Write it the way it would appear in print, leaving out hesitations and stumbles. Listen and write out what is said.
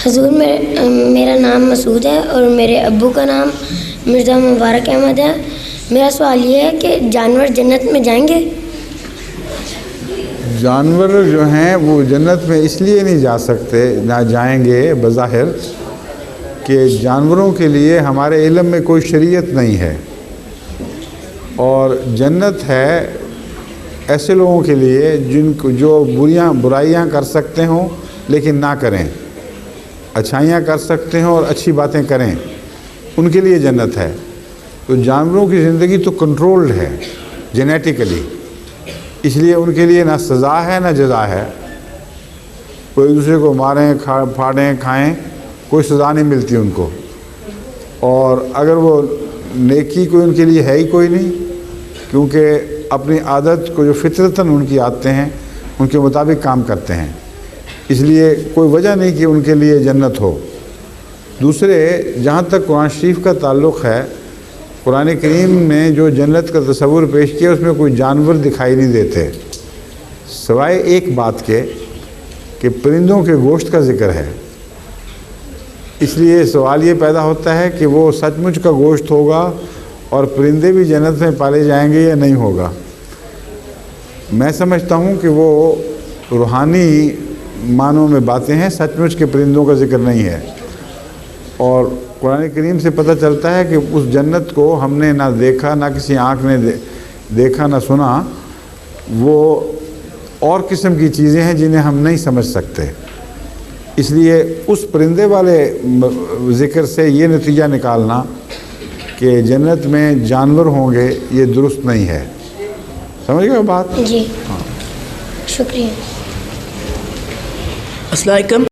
حضور میرا نام مسعود ہے اور میرے ابو کا نام مرزا مبارک احمد ہے. میرا سوال یہ ہے کہ جانور جنت میں جائیں گے؟ جانور جو ہیں وہ جنت میں اس لیے نہیں جا سکتے، نہ جائیں گے بظاہر، کہ جانوروں کے لیے ہمارے علم میں کوئی شریعت نہیں ہے، اور جنت ہے ایسے لوگوں کے لیے جو برائیاں کر سکتے ہوں لیکن نہ کریں، اچھائیاں کر سکتے ہوں اور اچھی باتیں کریں، ان کے لیے جنت ہے. تو جانوروں کی زندگی تو کنٹرولڈ ہے جینیٹیکلی، اس لیے ان کے لیے نہ سزا ہے نہ جزا ہے. کوئی دوسرے کو ماریں، پھاڑیں، کھائیں، کوئی سزا نہیں ملتی ان کو. اور اگر وہ نیکی کوئی ان کے لیے ہے ہی کوئی نہیں، کیونکہ اپنی عادت کو جو فطرتاً ان کی عادتیں ہیں ان کے مطابق کام کرتے ہیں، اس لیے کوئی وجہ نہیں کہ ان کے لیے جنت ہو. دوسرے، جہاں تک قرآن شریف کا تعلق ہے، قرآن کریم نے جو جنت کا تصور پیش کیا اس میں کوئی جانور دکھائی نہیں دیتے، سوائے ایک بات کے کہ پرندوں کے گوشت کا ذکر ہے. اس لیے سوال یہ پیدا ہوتا ہے کہ وہ سچ مچ کا گوشت ہوگا اور پرندے بھی جنت میں پالے جائیں گے یا نہیں ہوگا. میں سمجھتا ہوں کہ وہ روحانی معنوں میں باتیں ہیں، سچ مچ کے پرندوں کا ذکر نہیں ہے. اور قرآن کریم سے پتہ چلتا ہے کہ اس جنت کو ہم نے نہ دیکھا، نہ کسی آنکھ نے دیکھا، نہ سنا. وہ اور قسم کی چیزیں ہیں جنہیں ہم نہیں سمجھ سکتے. اس لیے اس پرندے والے ذکر سے یہ نتیجہ نکالنا کہ جنت میں جانور ہوں گے یہ درست نہیں ہے. سمجھ گئے بات؟ جی. شکریہ. السلام علیکم.